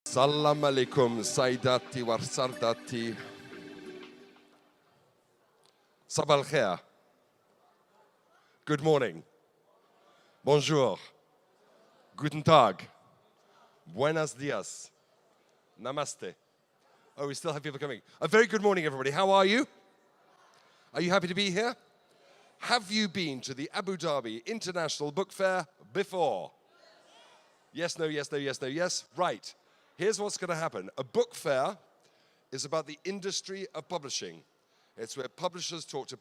Salam alaikum, Saidati wa Sardati. Sabah al khair. Good morning. Bonjour. Guten Tag. Buenos dias. Namaste. Oh, we still have people coming. A very good morning, everybody. How are you? Are you happy to be here? Have you been to the Abu Dhabi International Book Fair before? Yes, no, yes, no, yes, no, yes. Right. Here's what's going to happen. A book fair is about the industry of publishing. It's where publishers, talk to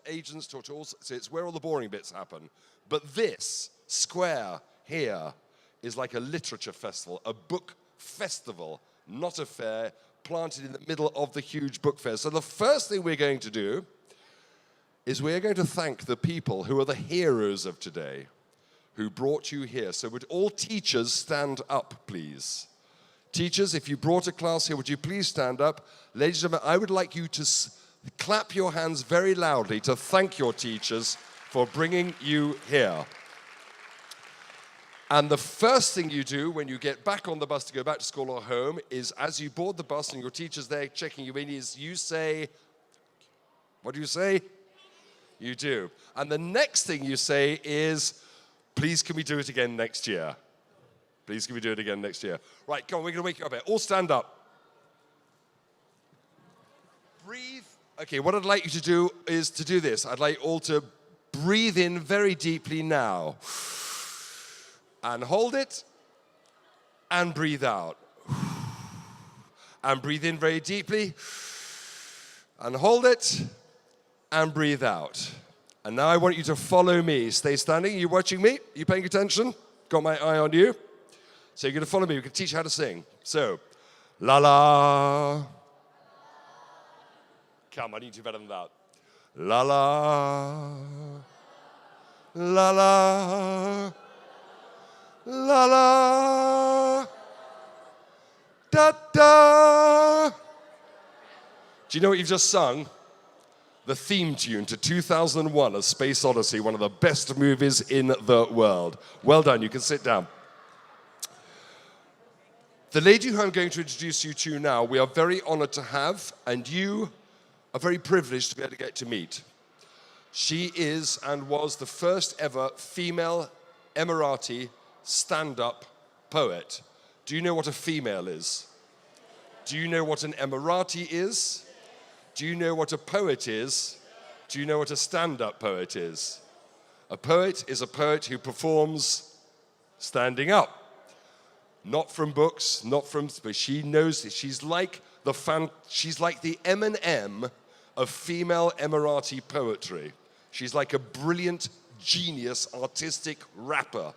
agents, talk to all, so it's where all the boring bits happen. But this square here is like a literature festival, a book festival, not a fair, planted in the middle of the huge book fair. So the first thing we're going to do is we're going to thank the people who are the heroes of today, who brought you here. So would all teachers stand up, please? Teachers, if you brought a class here, would you please stand up? Ladies and gentlemen, I would like you to clap your hands very loudly to thank your teachers for bringing you here. And the first thing you do when you get back on the bus to go back to school or home is, as you board the bus and your teacher's there checking you in, is you say, what do you say? You do. And the next thing you say is, please can we do it again next year? Please can we do it again next year? Right, come on, we're going to wake you up here. All stand up. Breathe. Okay, what I'd like you to do is to do this. I'd like you all to breathe in very deeply now. And hold it. And breathe out. And breathe in very deeply. And hold it. And breathe out. And now I want you to follow me. Stay standing. Are you watching me? Are you paying attention? Got my eye on you. So you're going to follow me. We can teach you how to sing. So, la la. Come on, you do better than that. La la. La la. La la. Da da. Do you know what you've just sung? The theme tune to 2001, A Space Odyssey, one of the best movies in the world. Well done, you can sit down. The lady who I'm going to introduce you to now, we are very honored to have, and you are very privileged to be able to get to meet. She is and was the first ever female Emirati stand-up poet. Do you know what a female is? Do you know what an Emirati is? Do you know what a poet is? Do you know what a stand-up poet is? A poet is a poet who performs standing up. Not from books, not from, but she knows it. She's like the Eminem of female Emirati poetry. She's like a brilliant, genius, artistic rapper.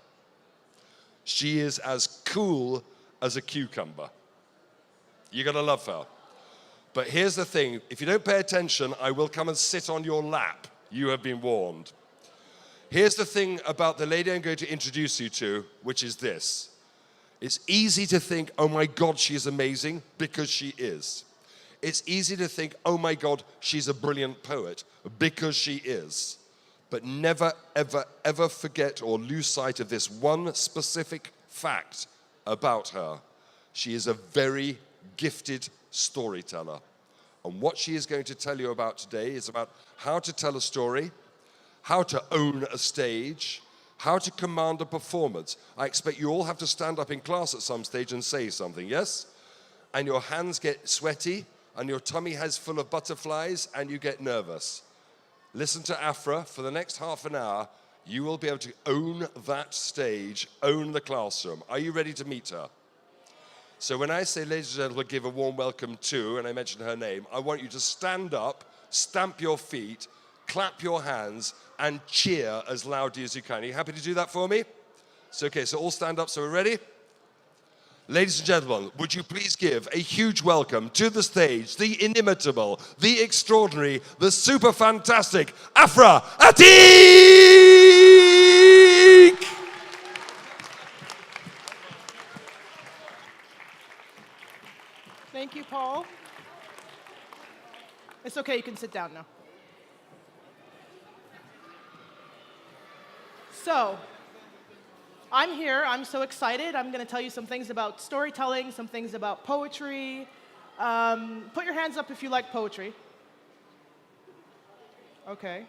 She is as cool as a cucumber. You're gonna love her. But here's the thing, if you don't pay attention, I will come and sit on your lap. You have been warned. Here's the thing about the lady I'm going to introduce you to, which is this. It's easy to think, oh my God, she's amazing, because she is. It's easy to think, oh my God, she's a brilliant poet, because she is. But never, ever, ever forget or lose sight of this one specific fact about her. She is a very gifted storyteller. And what she is going to tell you about today is about how to tell a story, how to own a stage, how to command a performance. I expect you all have to stand up in class at some stage and say something, yes? And your hands get sweaty, and your tummy has full of butterflies, and you get nervous. Listen to Afra. For the next half an hour, you will be able to own that stage, own the classroom. Are you ready to meet her? So when I say, ladies and gentlemen, give a warm welcome to, and I mention her name, I want you to stand up, stamp your feet, clap your hands, and cheer as loudly as you can. Are you happy to do that for me? So, okay, so all stand up, so we're ready? Ladies and gentlemen, would you please give a huge welcome to the stage, the inimitable, the extraordinary, the super fantastic Afra Atiq! Thank you, Paul. It's okay, you can sit down now. So, I'm here. I'm so excited. I'm going to tell you some things about storytelling, some things about poetry. Put your hands up if you like poetry. Okay.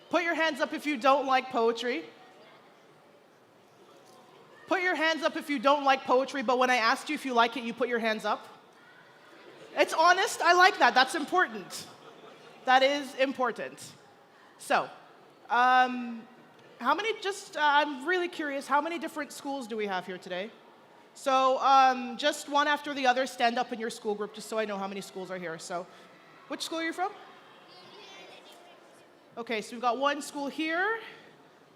Put your hands up if you don't like poetry. Put your hands up if you don't like poetry, but when I asked you if you like it, you put your hands up. It's honest. I like that. That's important. That is important. So, how many, I'm really curious, how many different schools do we have here today? So, just one after the other, stand up in your school group, just so I know how many schools are here. So, which school are you from? Okay, so we've got one school here.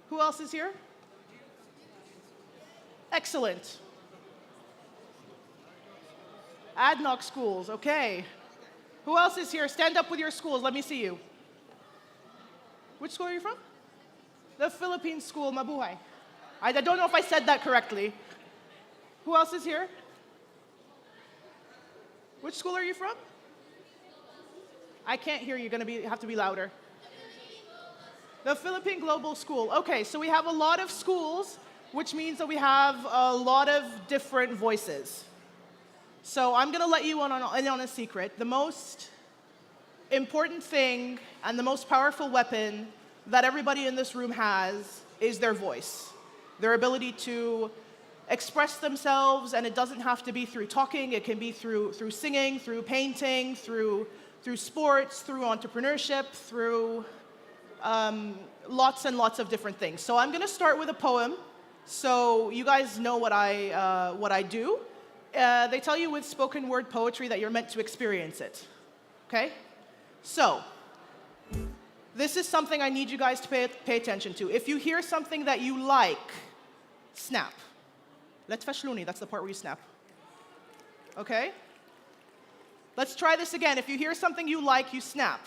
Who else is here? Excellent. Adnoc schools, okay. Who else is here? Stand up with your schools, let me see you. Which school are you from? The Philippine school, Mabuhay. I don't know if I said that correctly. Who else is here? Which school are you from? I can't hear you, you have to be louder. The Philippine Global School. Okay, so we have a lot of schools, which means that we have a lot of different voices. So I'm gonna let you in on a secret. The most important thing and the most powerful weapon that everybody in this room has is their voice. Their ability to express themselves, and it doesn't have to be through talking, it can be through singing, through painting, through sports, through entrepreneurship, through lots and lots of different things. So I'm gonna start with a poem, so you guys know what I do. They tell you with spoken word poetry that you're meant to experience it, okay? So, this is something I need you guys to pay attention to. If you hear something that you like, snap. Let's fashluni, that's the part where you snap. Okay? Let's try this again. If you hear something you like, you snap.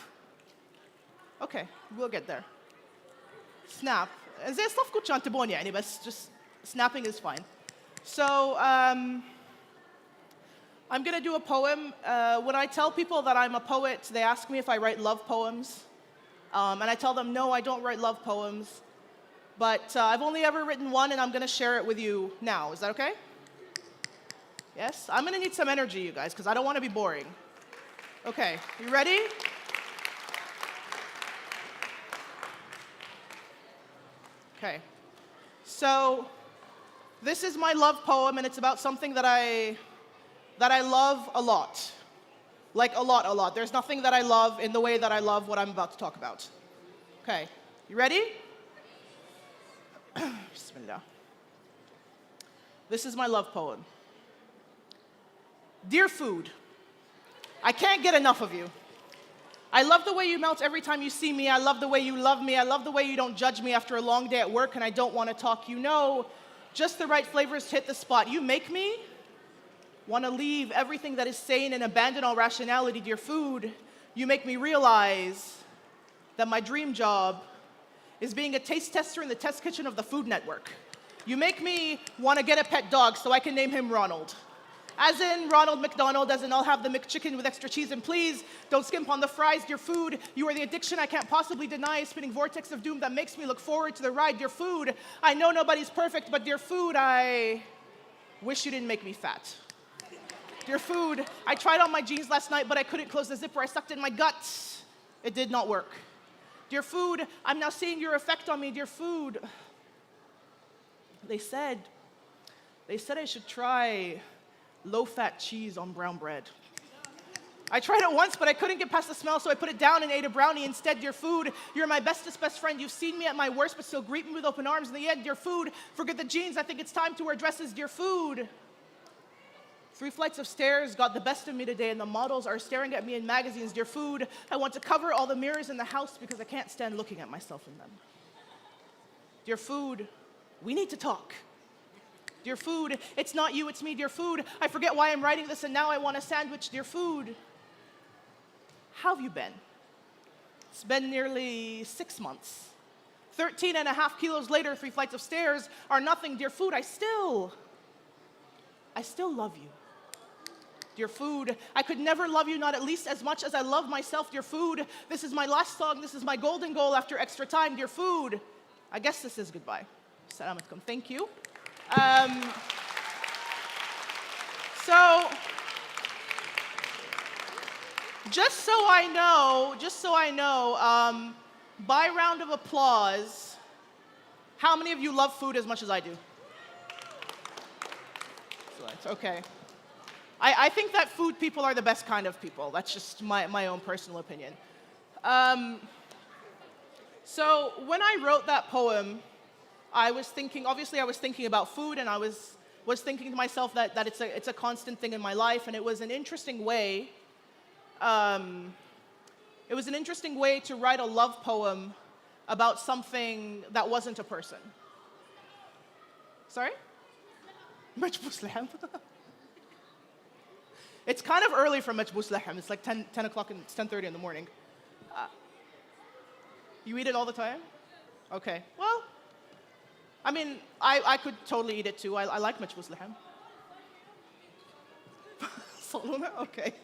Okay, we'll get there. Snap. زي صف كنت شانتبون يعني بس just snapping is fine. So, I'm gonna do a poem. When I tell people that I'm a poet, they ask me if I write love poems. And I tell them, no, I don't write love poems. But I've only ever written one, and I'm gonna share it with you now. Is that okay? Yes? I'm gonna need some energy, you guys, because I don't wanna be boring. Okay, you ready? Okay. So, this is my love poem, and it's about something that I love a lot. Like a lot. There's nothing that I love in the way that I love what I'm about to talk about. Okay, you ready? Bismillah. This is my love poem. Dear food, I can't get enough of you. I love the way you melt every time you see me. I love the way you love me. I love the way you don't judge me after a long day at work and I don't want to talk. You know, just the right flavors to hit the spot. You make me want to leave everything that is sane and abandon all rationality. Dear food, you make me realize that my dream job is being a taste tester in the test kitchen of the Food Network. You make me want to get a pet dog so I can name him Ronald. As in Ronald McDonald, as in I'll have the McChicken with extra cheese, and please don't skimp on the fries. Dear food, you are the addiction I can't possibly deny, a spinning vortex of doom that makes me look forward to the ride. Dear food, I know nobody's perfect, but dear food, I wish you didn't make me fat. Dear food, I tried on my jeans last night, but I couldn't close the zipper. I sucked in my guts. It did not work. Dear food, I'm now seeing your effect on me. Dear food, they said I should try low-fat cheese on brown bread. I tried it once, but I couldn't get past the smell, so I put it down and ate a brownie instead. Dear food, you're my bestest best friend. You've seen me at my worst, but still greet me with open arms. In the end, dear food, forget the jeans. I think it's time to wear dresses. Dear food, 3 flights of stairs got the best of me today, and the models are staring at me in magazines. Dear food, I want to cover all the mirrors in the house because I can't stand looking at myself in them. Dear food, we need to talk. Dear food, it's not you, it's me. Dear food, I forget why I'm writing this and now I want a sandwich. Dear food, how have you been? It's been nearly 6 months. 13.5 kilos later, 3 flights of stairs are nothing. Dear food, I still love you. Dear food, I could never love you, not at least as much as I love myself. Dear food, this is my last song. This is my golden goal after extra time. Dear food, I guess this is goodbye. Assalamu alaikum. Thank you. So, just so I know, by round of applause, how many of you love food as much as I do? Okay. I think that food people are the best kind of people. That's just my own personal opinion. So when I wrote that poem, I was thinking about food, and I was thinking to myself that it's a constant thing in my life, and it was an interesting way. It was an interesting way to write a love poem about something that wasn't a person. Sorry? Majbous lahm. It's kind of early for majbous lahm. It's like 10 o'clock and it's 10:30 in the morning. You eat it all the time? Okay. Well, I mean, I could totally eat it too. I like majbous lahm. Saluna? Okay.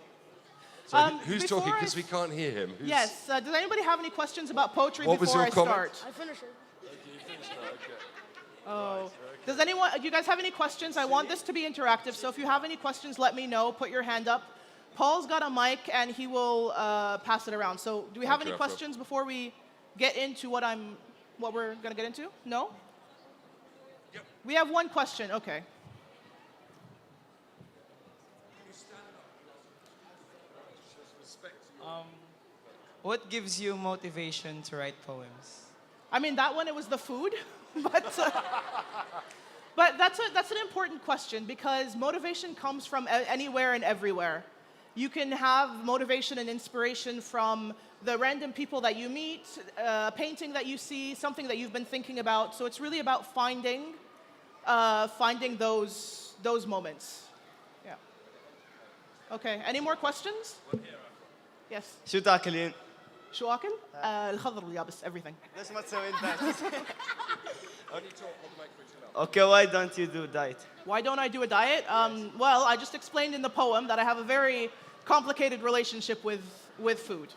So who's talking? Because we can't hear him. Yes. Does anybody have any questions about poetry What was before your I comment? start? I finished it. You finished that, okay. Oh. Does anyone, do you guys have any questions? I want this to be interactive, so if you have any questions, let me know. Put your hand up. Paul's got a mic, and he will pass it around. So do we have any questions before we get into what we're going to get into? No? Yep. We have one question. Okay. What gives you motivation to write poems? I mean, that one, it was the food. But that's an important question, because motivation comes from anywhere and everywhere. You can have motivation and inspiration from the random people that you meet, a painting that you see, something that you've been thinking about. So it's really about finding those moments. Yeah. Okay. Any more questions? Yes. شو تاكلين؟ شو أكل؟ الخضر واليابس, everything. ليش ما تسوين دايت؟ Okay, why don't you do diet? Why don't I do a diet? Well, I just explained in the poem that I have a very complicated relationship with food.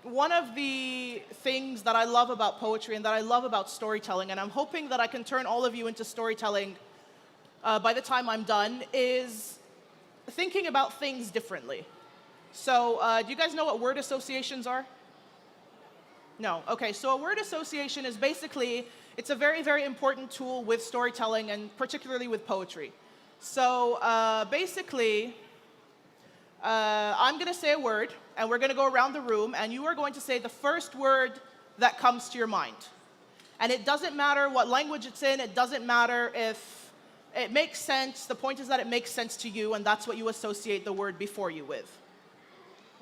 One of the things that I love about poetry and that I love about storytelling, and I'm hoping that I can turn all of you into storytelling by the time I'm done, is thinking about things differently. So, do you guys know what word associations are? No. Okay, so a word association is basically, it's a very, very important tool with storytelling and particularly with poetry. So, basically, I'm going to say a word, and we're going to go around the room, and you are going to say the first word that comes to your mind. And it doesn't matter what language it's in, it doesn't matter if it makes sense. The point is that it makes sense to you, and that's what you associate the word before you with.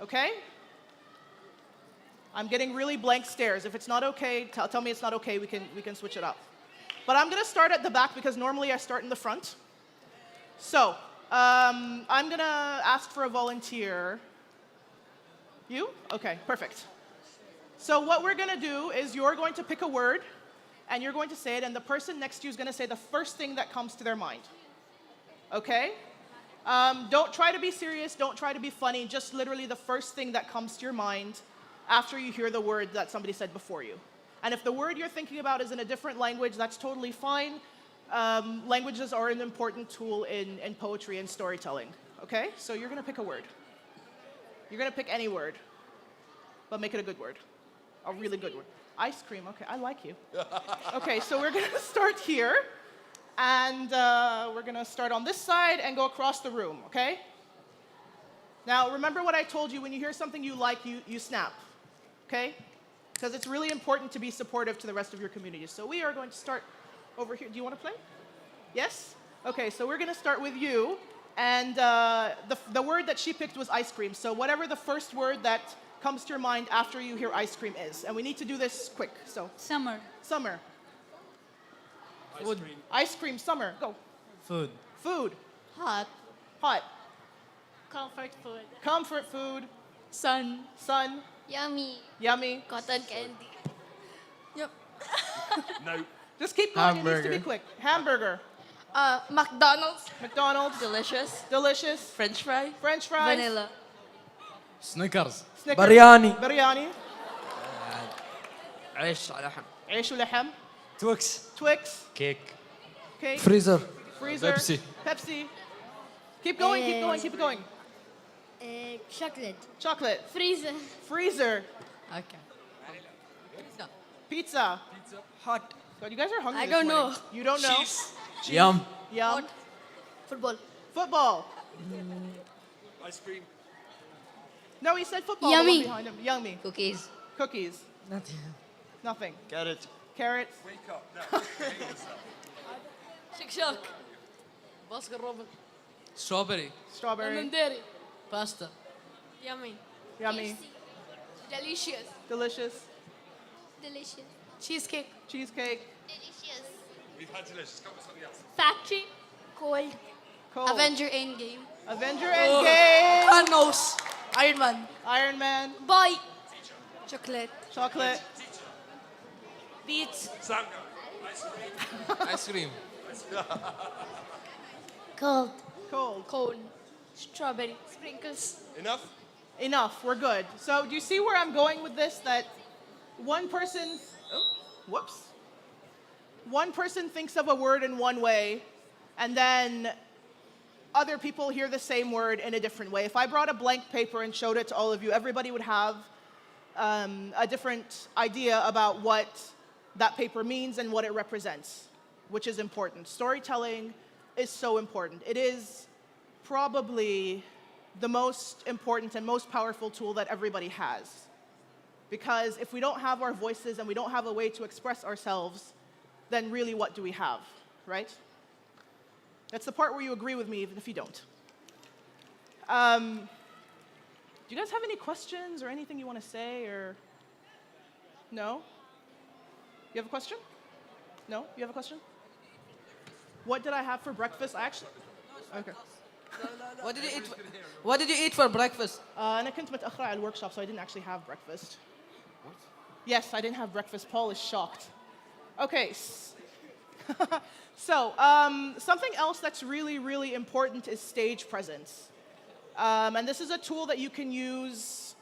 Okay? I'm getting really blank stares. If it's not okay, tell me it's not okay. We can switch it up. But I'm going to start at the back because normally I start in the front. So, I'm going to ask for a volunteer. You? Okay, perfect. So what we're going to do is you're going to pick a word, and you're going to say it, and the person next to you is going to say the first thing that comes to their mind. Okay? Don't try to be serious. Don't try to be funny. Just literally the first thing that comes to your mind after you hear the word that somebody said before you. And if the word you're thinking about is in a different language, that's totally fine. Languages are an important tool in poetry and storytelling. Okay? So you're going to pick a word. You're going to pick any word, but make it a good word. A really good word. Ice cream. Okay, I like you. Okay, so we're going to start here. And we're going to start on this side and go across the room, okay? Now, remember what I told you. When you hear something you like, you snap, okay? Because it's really important to be supportive to the rest of your community. So we are going to start over here. Do you want to play? Yes? Okay, so we're going to start with you. And the word that she picked was ice cream. So whatever the first word that comes to your mind after you hear ice cream is. And we need to do this quick, so. Summer. Summer. Food. Ice cream, summer, go. Food. Food. Hot. Hot. Comfort food. Comfort food. Sun. Sun. Yummy. Yummy. Cotton candy. Yep. No. Just keep going, it needs to be Hamburger. quick. Hamburger. McDonald's. McDonald's. Delicious. Delicious. French fry. French fries. Vanilla. Snickers. Snickers. Biryani. Biryani. عيش على لحم. عيش ولحم. Twix. Twix. Cake. Cake. Freezer. Freezer. Pepsi. Pepsi. Keep going, keep going, keep going. Chocolate. Chocolate. Freezer. Freezer. Okay. Pizza. Hot. God, you guys are hungry I this don't morning. know. You don't know? Yum. Yum. Football. Football. Ice cream. No, he said football. Yummy. The one behind him. Yummy. Cookies. Cookies. Nothing. Nothing. Carrot. Carrots. Wake up now. Shake. Basket Robin. Strawberry. Strawberry. Dairy. Pasta. Yummy. Yummy. Delicious. Delicious. Delicious. Cheesecake. Cheesecake. Delicious. We've had delicious. Come with something else. Factory. Cold. Cold. Avenger Endgame. Avenger Endgame. Thanos. Iron Man. Iron Man. Boy. Chocolate. Chocolate. Beets. Sanga. Ice cream. Ice cream. Cold. Cold. Cone. Strawberry. Sprinkles. Enough? Enough. We're good. So do you see where I'm going with this? That one person, one person thinks of a word in one way, and then other people hear the same word in a different way. If I brought a blank paper and showed it to all of you, everybody would have a different idea about what that paper means and what it represents, which is important. Storytelling is so important. It is probably the most important and most powerful tool that everybody has. Because if we don't have our voices and we don't have a way to express ourselves, then really what do we have, right? That's the part where you agree with me even if you don't. Do you guys have any questions or anything you want to say or? No? You have a question? No? You have a question? What did I have for breakfast? I actually, okay. What did you eat? What did you eat for breakfast? أنا كنت متأخرة على workshop, so I didn't actually have breakfast. What? Yes, I didn't have breakfast. Paul is shocked. Okay. So, something else that's really, really important is stage presence. And this is a tool that you can use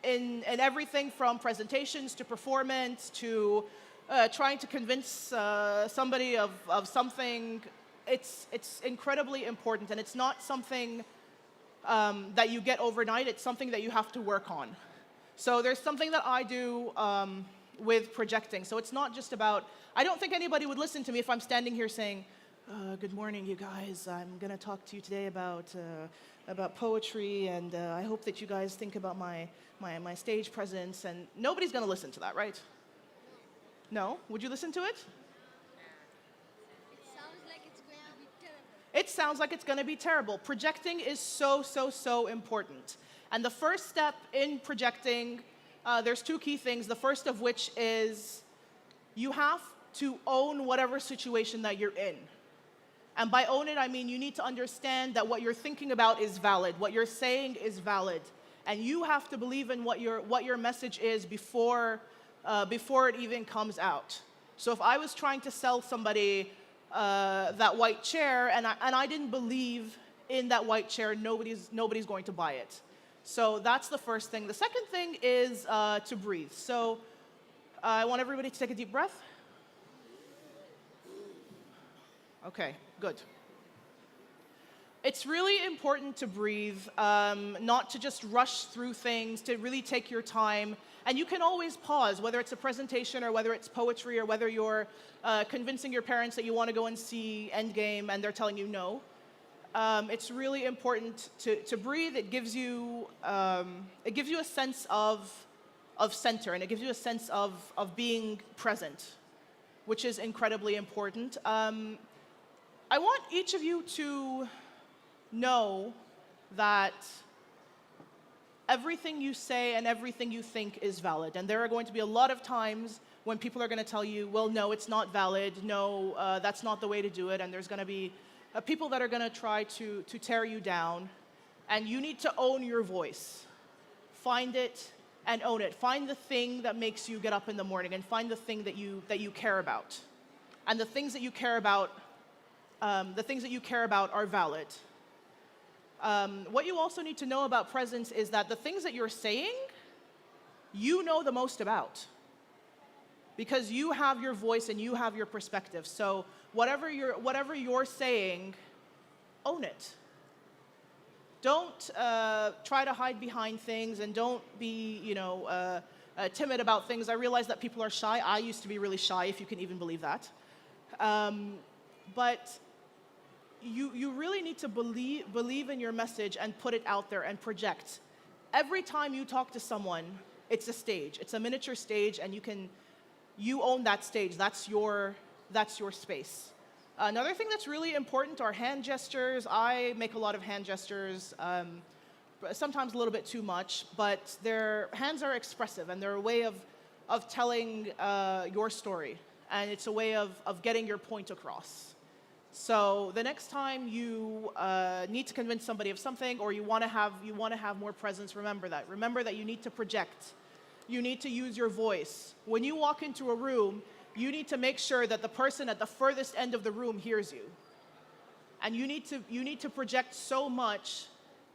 in everything from presentations to performance to trying to convince somebody of something. It's incredibly important, and it's not something that you get overnight. It's something that you have to work on. So there's something that I do with projecting. So it's not just about, I don't think anybody would listen to me if I'm standing here saying, good morning, you guys. I'm going to talk to you today about poetry, and I hope that you guys think about my stage presence. And nobody's going to listen to that, right? No? Would you listen to it? It sounds like it's going to be terrible. Projecting is so, so, so important. And the first step in projecting, there's two key things. The first of which is you have to own whatever situation that you're in. And by own it, I mean you need to understand that what you're thinking about is valid. What you're saying is valid. And you have to believe in what your message is before it even comes out. So if I was trying to sell somebody that white chair, and I didn't believe in that white chair, nobody's going to buy it. So that's the first thing. The second thing is to breathe. So I want everybody to take a deep breath. Okay, good. It's really important to breathe, not to just rush through things, to really take your time. And you can always pause, whether it's a presentation or whether it's poetry or whether you're convincing your parents that you want to go and see Endgame and they're telling you no. It's really important to breathe. It gives you a sense of center, and it gives you a sense of being present, which is incredibly important. I want each of you to know that everything you say and everything you think is valid. And there are going to be a lot of times when people are going to tell you, well, no, it's not valid. No, that's not the way to do it. And there's going to be people that are going to try to tear you down. And you need to own your voice. Find it and own it. Find the thing that makes you get up in the morning, and find the thing that you care about. And the things that you care about, are valid. What you also need to know about presence is that the things that you're saying, you know the most about. Because you have your voice and you have your perspective. So whatever you're saying, own it. Don't try to hide behind things, and don't be, timid about things. I realize that people are shy. I used to be really shy, if you can even believe that. But you really need to believe in your message and put it out there and project. Every time you talk to someone, it's a stage. It's a miniature stage, and you own that stage. That's your space. Another thing that's really important are hand gestures. I make a lot of hand gestures, sometimes a little bit too much, but their hands are expressive, and they're a way of telling your story, and it's a way of getting your point across. So the next time you need to convince somebody of something, or you want to have more presence, remember that. Remember that you need to project. You need to use your voice. When you walk into a room, you need to make sure that the person at the furthest end of the room hears you. And you need to project so much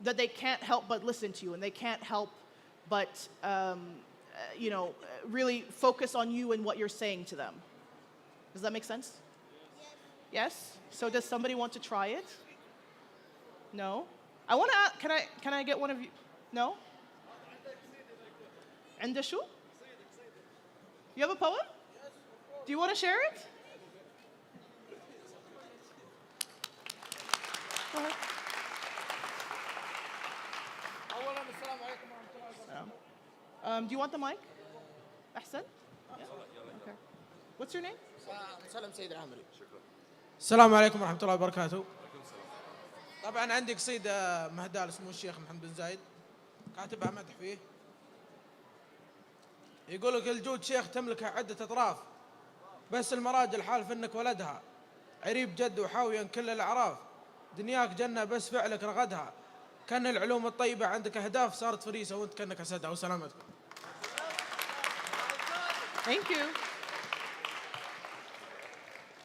that they can't help but listen to you, and they can't help but really focus on you and what you're saying to them. Does that make sense? Yes? So does somebody want to try it? No? I want to ask, can I get one of you? No? عند شو? You have a poem? Do you want to share it? Go ahead. Do you want the mic? أحسن? Yeah? Okay. What's your name? سلام سيد العمري. السلام عليكم ورحمة الله وبركاته. طبعا عندي قصيدة مهداة اسمه الشيخ محمد بن زايد، كاتبها مدح فيه. يقول لك الجود شيخ تملكه عدة أطراف، بس المراجل حالف انك ولدها، عريب جد وحاويا كل الأعراف، دنياك جنة بس فعلك رغدها، كان العلوم الطيبة عندك أهداف صارت فريسة وانت كأنك أسدها. وسلامتكم. Thank you.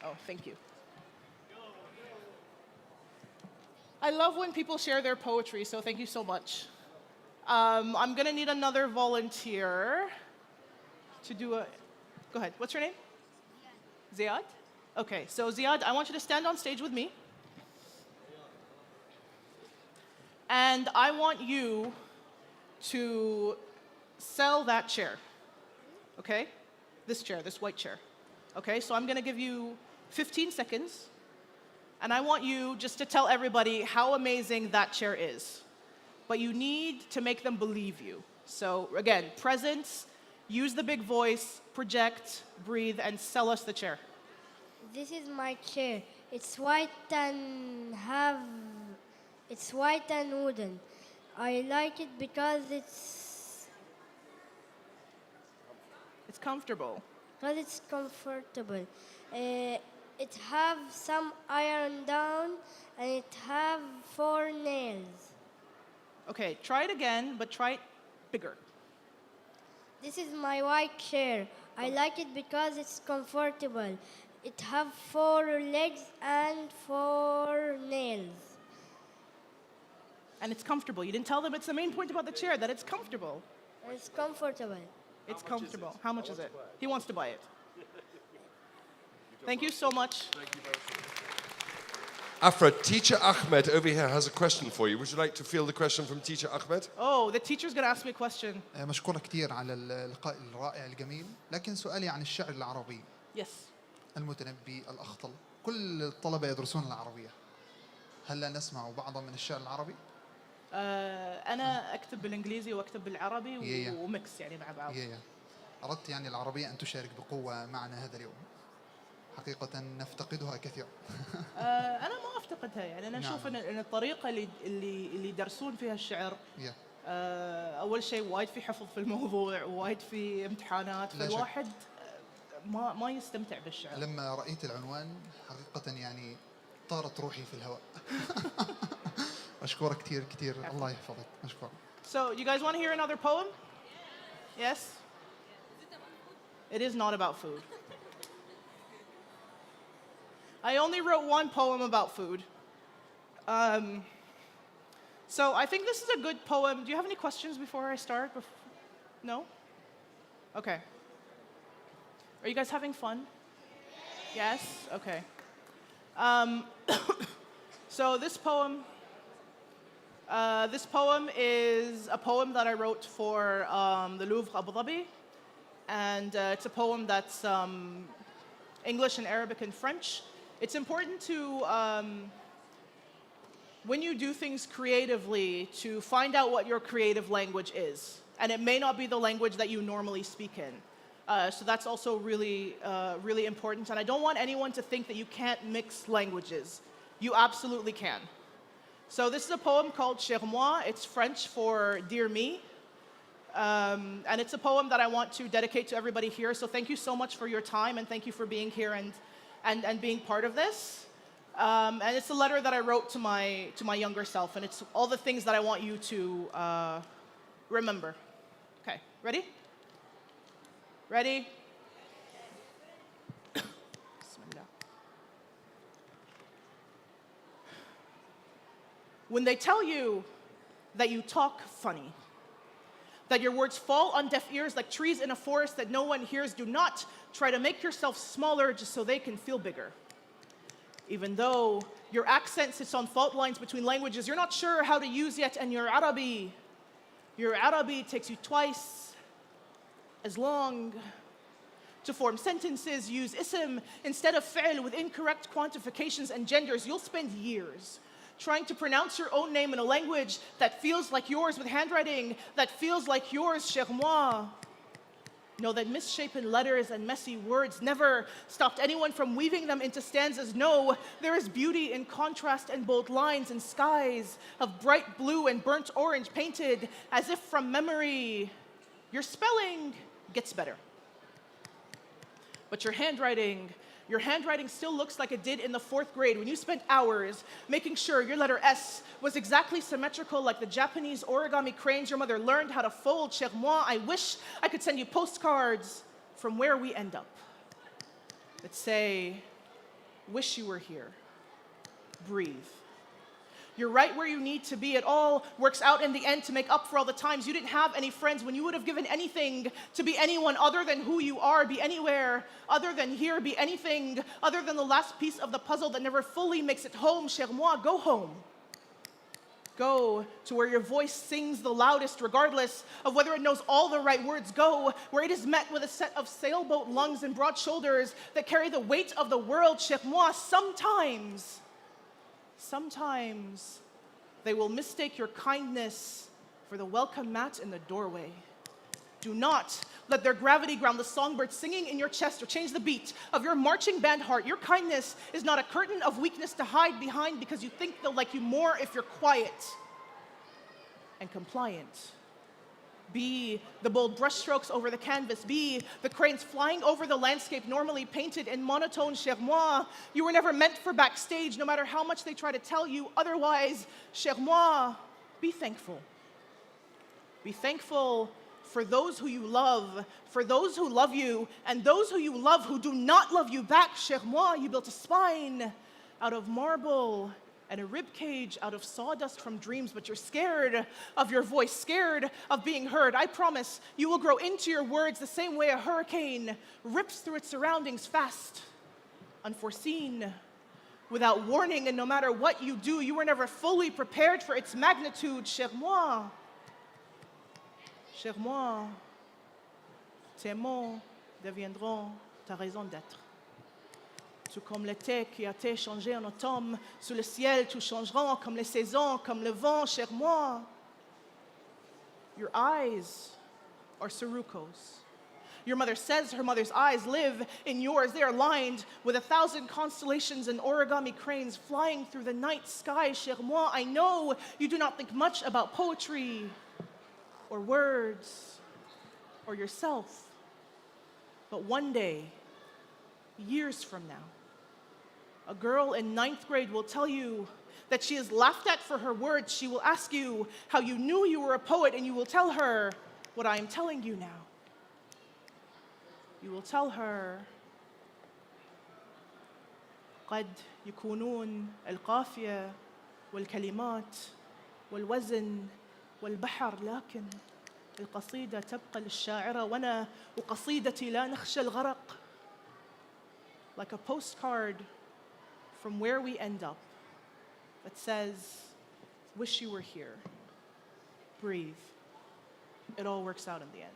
Oh, thank you. I love when people share their poetry, so thank you so much. I'm going to need another volunteer to do a... Go ahead. What's your name? Ziad? Okay, so Ziad, I want you to stand on stage with me. And I want you to sell that chair. Okay? This chair, this white chair. Okay, so I'm going to give you 15 seconds. And I want you just to tell everybody how amazing that chair is. But you need to make them believe you. So again, presence, use the big voice, project, breathe, and sell us the chair. This is my chair. It's white and wooden. I like it because it's comfortable. comfortable. It have some iron down and it have 4 nails. Okay, try it again, but try it bigger. This is my white chair. I like it because it's comfortable. It have 4 legs and 4 nails. And it's comfortable. You didn't tell them it's the main point about the chair, that it's comfortable. It's comfortable. It's comfortable. How much is it? He wants to buy it. Thank you so much. Afra, Teacher Ahmed over here has a question for you. Would you like to field the question from Teacher Ahmed? Oh, the teacher's going to ask me a question. مشكورة كثير على اللقاء الرائع الجميل، لكن سؤالي عن الشعر العربي. Yes. المتنبي، الأخطل، كل الطلبة يدرسون العربية. هل لا نسمع بعضا من الشعر العربي؟ أنا أكتب بالإنجليزي وأكتب بالعربي وميكس يعني مع بعض. أردت يعني العربية أن تشارك بقوة معنا هذا اليوم. حقيقة نفتقدها كثيرا. أنا ما أفتقدها، يعني أنا أشوف إن الطريقة اللي يدرسون فيها الشعر أول شيء وايد في حفظ في الموضوع، وايد في امتحانات، فالواحد ما يستمتع بالشعر. لما رأيت العنوان حقيقة يعني طارت روحي في الهواء. أشكرك كثير كثير، الله يحفظك. أشكرك. So, you guys want to hear another poem? Yes? It is not about food. I only wrote one poem about food. So I think this is a good poem. Do you have any questions before I start? No? Okay. Are you guys having fun? Yes? Okay. Um, so this poem is a poem that I wrote for the Louvre Abu Dhabi, and it's a poem that's English and Arabic and French. It's important to, when you do things creatively, to find out what your creative language is. And it may not be the language that you normally speak in. So that's also really, really important. And I don't want anyone to think that you can't mix languages. You absolutely can. So this is a poem called Cher Moi. It's French for Dear Me. And it's a poem that I want to dedicate to everybody here. So thank you so much for your time, and thank you for being here and being part of this. And it's a letter that I wrote to my younger self, and it's all the things that I want you to remember. Okay, ready? Ready? Bismillah. When they tell you that you talk funny, that your words fall on deaf ears like trees in a forest that no one hears, do not try to make yourself smaller just so they can feel bigger. Even though your accent sits on fault lines between languages you're not sure how to use yet, and your Arabi takes you twice as long to form sentences. Use ism instead of fi'l with incorrect quantifications and genders. You'll spend years trying to pronounce your own name in a language that feels like yours, with handwriting that feels like yours. Cher moi. Know that misshapen letters and messy words never stopped anyone from weaving them into stanzas. No, there is beauty in contrast and bold lines and skies of bright blue and burnt orange painted as if from memory. Your spelling gets better. But your handwriting still looks like it did in the 4th grade when you spent hours making sure your letter S was exactly symmetrical like the Japanese origami cranes your mother learned how to fold. Cher moi, I wish I could send you postcards from where we end up that say, wish you were here. Breathe. You're right where you need to be. It all works out in the end to make up for all the times you didn't have any friends, when you would have given anything to be anyone other than who you are, be anywhere other than here, be anything other than the last piece of the puzzle that never fully makes it home. Cher moi, go home. Go to where your voice sings the loudest, regardless of whether it knows all the right words. Go where it is met with a set of sailboat lungs and broad shoulders that carry the weight of the world. Cher moi, Sometimes they will mistake your kindness for the welcome mat in the doorway. Do not let their gravity ground the songbird singing in your chest or change the beat of your marching band heart. Your kindness is not a curtain of weakness to hide behind because you think they'll like you more if you're quiet and compliant. Be the bold brushstrokes over the canvas. Be the cranes flying over the landscape normally painted in monotone. Cher moi, you were never meant for backstage, no matter how much they try to tell you otherwise. Cher moi, be thankful. Be thankful for those who you love, for those who love you, and those who you love who do not love you back. Cher moi, you built a spine out of marble and a rib cage out of sawdust from dreams, but you're scared of your voice, scared of being heard. I promise you will grow into your words the same way a hurricane rips through its surroundings, fast, unforeseen, without warning, and no matter what you do, you were never fully prepared for its magnitude. Cher moi, tes mots deviendront ta raison d'être. Tout comme l'été qui a été changé en automne, sous le ciel tout changera, comme les saisons, comme le vent. Cher moi, your eyes are Sirocco's. Your mother says her mother's eyes live in yours. They are lined with 1,000 constellations and origami cranes flying through the night sky. Cher moi, I know you do not think much about poetry or words or yourself, but one day, years from now, a girl in 9th grade will tell you that she is laughed at for her words. She will ask you how you knew you were a poet, and you will tell her what I am telling you now. You will tell her, قد يكونون القافية والكلمات والوزن والبحر، لكن القصيدة تبقى للشاعرة، وأنا وقصيدتي لا نخشى الغرق. Like a postcard from where we end up that says, wish you were here. Breathe. It all works out in the end.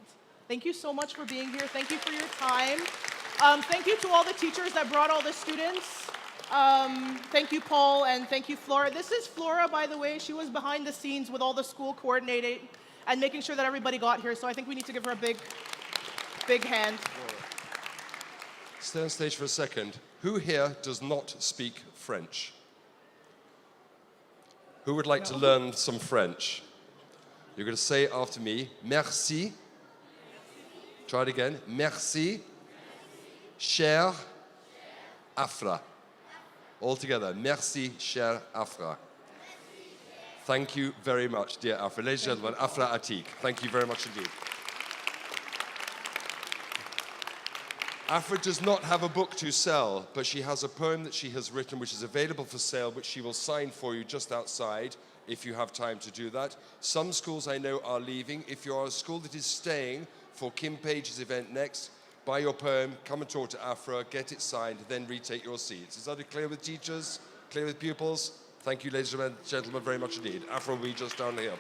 Thank you so much for being here. Thank you for your time. Thank you to all the teachers that brought all the students. Thank you, Paul, and thank you, Flora. This is Flora, by the way. She was behind the scenes with all the school coordinating and making sure that everybody got here. So I think we need to give her a big, big hand. Stay on stage for a second. Who here does not speak French? Who would like to learn some French? You're going to say after me, merci. Try it again. Merci, cher Afra. All together. Merci, cher Afra. Thank you very much, dear Afra. Ladies and gentlemen, Afra Atiq. Thank you very much indeed. Afra does not have a book to sell, but she has a poem that she has written which is available for sale, which she will sign for you just outside if you have time to do that. Some schools I know are leaving. If you are a school that is staying for Kim Page's event next, buy your poem, come and talk to Afra, get it signed, then retake your seats. Is that clear with teachers? Clear with pupils? Thank you, ladies and gentlemen, very much indeed. Afra will be just down here.